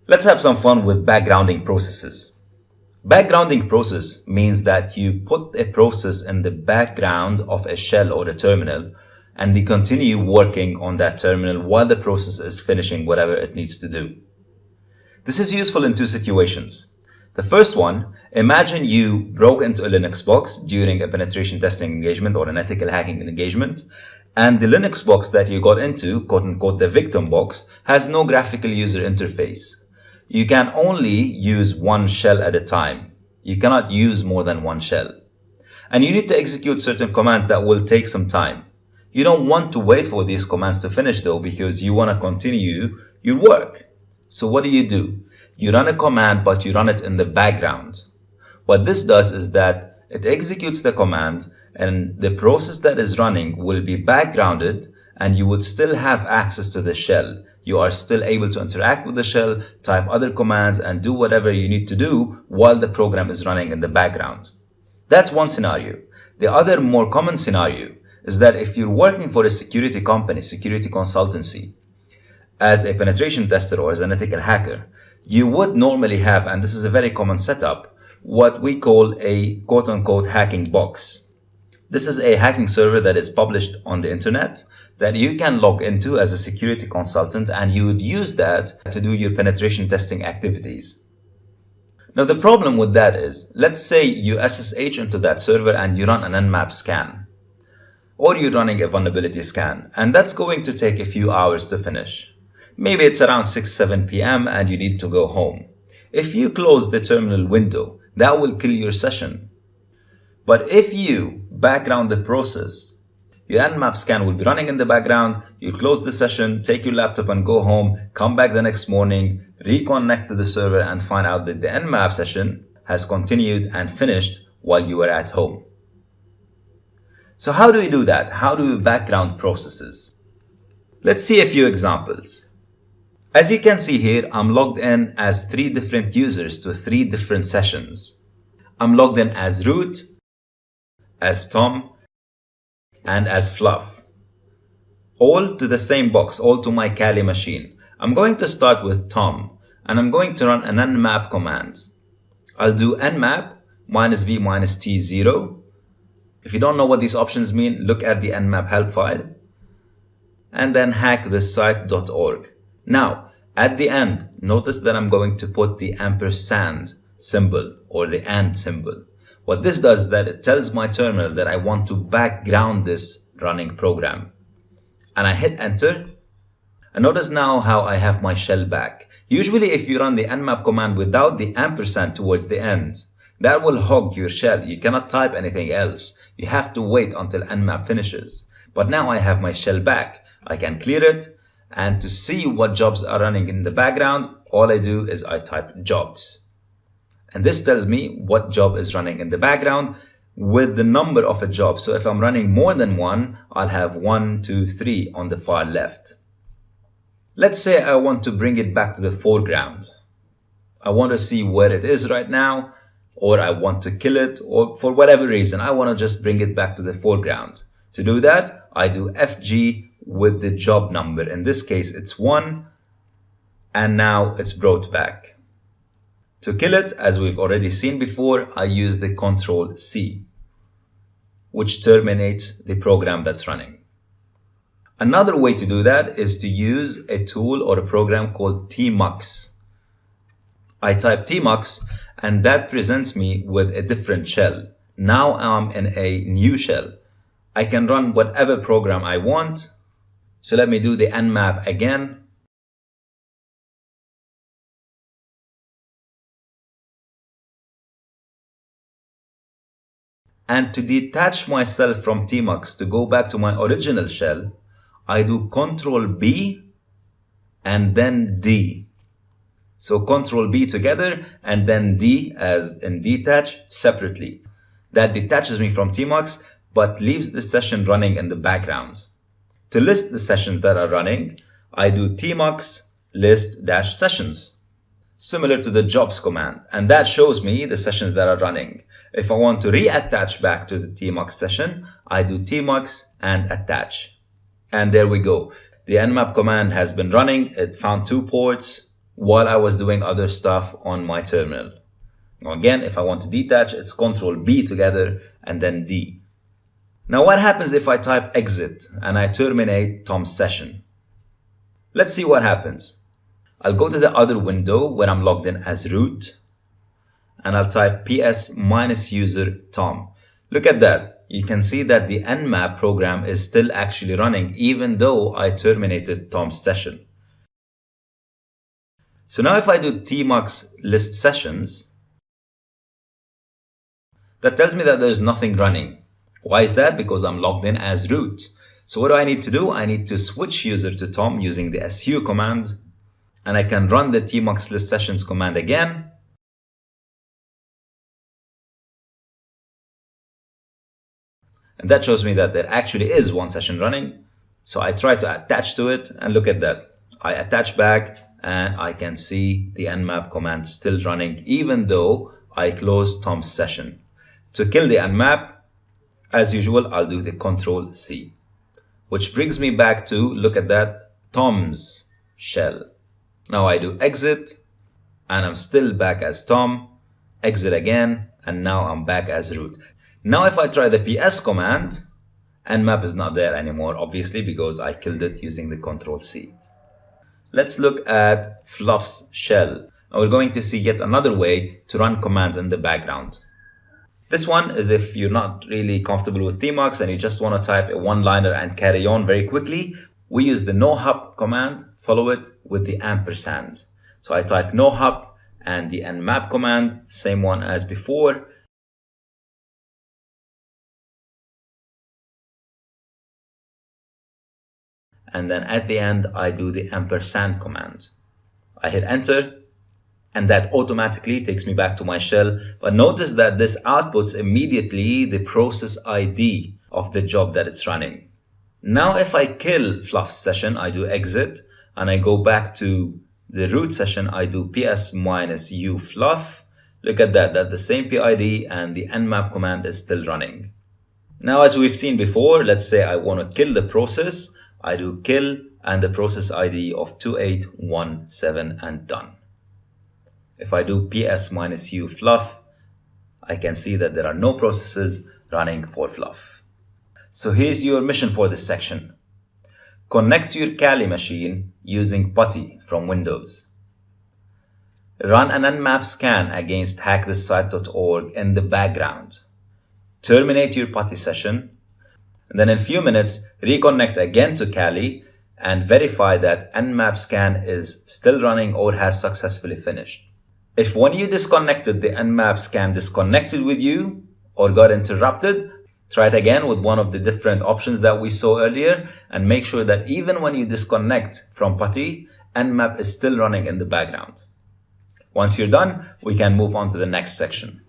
Let's have some fun with backgrounding processes. Backgrounding process means that you put a process in the background of a shell or a terminal, and you continue working on that terminal while the process is finishing whatever it needs to do. This is useful in two situations. The first one, imagine you broke into a Linux box during a penetration testing engagement or an ethical hacking engagement, and the Linux box that you got into, quote unquote, the victim box, has no graphical user interface. You can only use one shell at a time. You cannot use more than one shell. And you need to execute certain commands that will take some time. You don't want to wait for these commands to finish though, because you want to continue your work. So what do? You run a command, but you run it in the background. What this does is that it executes the command, and the process that is running will be backgrounded, and you would still have access to the shell. You are still able to interact with the shell, type other commands, and do whatever you need to do while the program is running in the background. That's one scenario. The other more common scenario is that if you're working for a security company, security consultancy, as a penetration tester or as an ethical hacker, you would normally have, and this is a very common setup, what we call a quote-unquote hacking box. This is a hacking server that is published on the internet that you can log into as a security consultant, and you would use that to do your penetration testing activities. Now the problem with that is, let's say you SSH into that server and you run an Nmap scan, or you're running a vulnerability scan, and that's going to take a few hours to finish. Maybe it's around 6-7 p.m. and you need to go home. If you close the terminal window, that will kill your session. But if you background the process, your Nmap scan will be running in the background, you close the session, take your laptop and go home, come back the next morning, reconnect to the server and find out that the Nmap session has continued and finished while you were at home. So how do we do that? How do we background processes? Let's see a few examples. As you can see here, I'm logged in as 3 different users to 3 different sessions. I'm logged in as root, as Tom, and as Fluff. All to the same box, all to my Kali machine. I'm going to start with Tom, and I'm going to run an nmap command. I'll do nmap -v -t0. If you don't know what these options mean, look at the nmap help file. And then hackthisite.org. Now, at the end, notice that I'm going to put the ampersand symbol or the and symbol. What this does is that it tells my terminal that I want to background this running program. And I hit enter. And notice now how I have my shell back. Usually if you run the nmap command without the ampersand towards the end, that will hog your shell. You cannot type anything else. You have to wait until nmap finishes. But now I have my shell back. I can clear it. And to see what jobs are running in the background, all I do is I type jobs. And this tells me what job is running in the background with the number of a job. So if I'm running more than one, I'll have 1, 2, 3 on the far left. Let's say I want to bring it back to the foreground. I want to see where it is right now, or I want to kill it, or for whatever reason, I want to just bring it back to the foreground. To do that, I do FG with the job number. In this case, it's 1, and now it's brought back. To kill it, as we've already seen before, I use the Control C, which terminates the program that's running. Another way to do that is to use a tool or a program called tmux. I type tmux, and that presents me with a different shell. Now I'm in a new shell. I can run whatever program I want. So let me do the nmap again. And to detach myself from tmux to go back to my original shell, I do Control B and then D. So Control B together and then D as in detach separately. That detaches me from tmux but leaves the session running in the background. To list the sessions that are running, I do tmux list-sessions, similar to the jobs command, and that shows me the sessions that are running. If I want to reattach back to the tmux session, I do tmux and attach. And there we go. The nmap command has been running. It found 2 ports. while I was doing other stuff on my terminal. Now again, if I want to detach, it's Control B together and then D. Now what happens if I type exit and I terminate Tom's session? Let's see what happens. I'll go to the other window where I'm logged in as root, and I'll type ps-user Tom. Look at that. You can see that the nmap program is still actually running even though I terminated Tom's session. So now if I do tmux list sessions, that tells me that there's nothing running. Why is that? Because I'm logged in as root. So what do I need to do? I need to switch user to Tom using the su command, and I can run the tmux list sessions command again. And that shows me that there actually is one session running. So I try to attach to it, and look at that. I attach back and I can see the nmap command still running even though I closed Tom's session. To kill the nmap, as usual, I'll do the Control C, which brings me back to, look at that, Tom's shell. Now I do exit and I'm still back as Tom, exit again, and now I'm back as root. Now if I try the ps command, nmap is not there anymore, obviously, because I killed it using the Control C. Let's look at Fluff's shell. Now we're going to see yet another way to run commands in the background. This one is if you're not really comfortable with tmux and you just want to type a one-liner and carry on very quickly. We use the nohup command, follow it with the ampersand. So I type nohup and the nmap command, same one as before. And then at the end, I do the ampersand command. I hit enter, and that automatically takes me back to my shell. But notice that this outputs immediately the process ID of the job that it's running. Now, if I kill Fluff's session, I do exit, and I go back to the root session, I do ps-u fluff. Look at that, the same PID and the nmap command is still running. Now, as we've seen before, let's say I want to kill the process. I do kill and the process ID of 2817 and done. If I do ps-u fluff, I can see that there are no processes running for Fluff. So here's your mission for this section. Connect your Kali machine using PuTTY from Windows. Run an nmap scan against hackthisite.org in the background. Terminate your PuTTY session. And then in a few minutes, reconnect again to Kali and verify that nmap scan is still running or has successfully finished. If when you disconnected, the nmap scan disconnected with you or got interrupted, try it again with one of the different options that we saw earlier, and make sure that even when you disconnect from PuTTY, nmap is still running in the background. Once you're done, we can move on to the next section.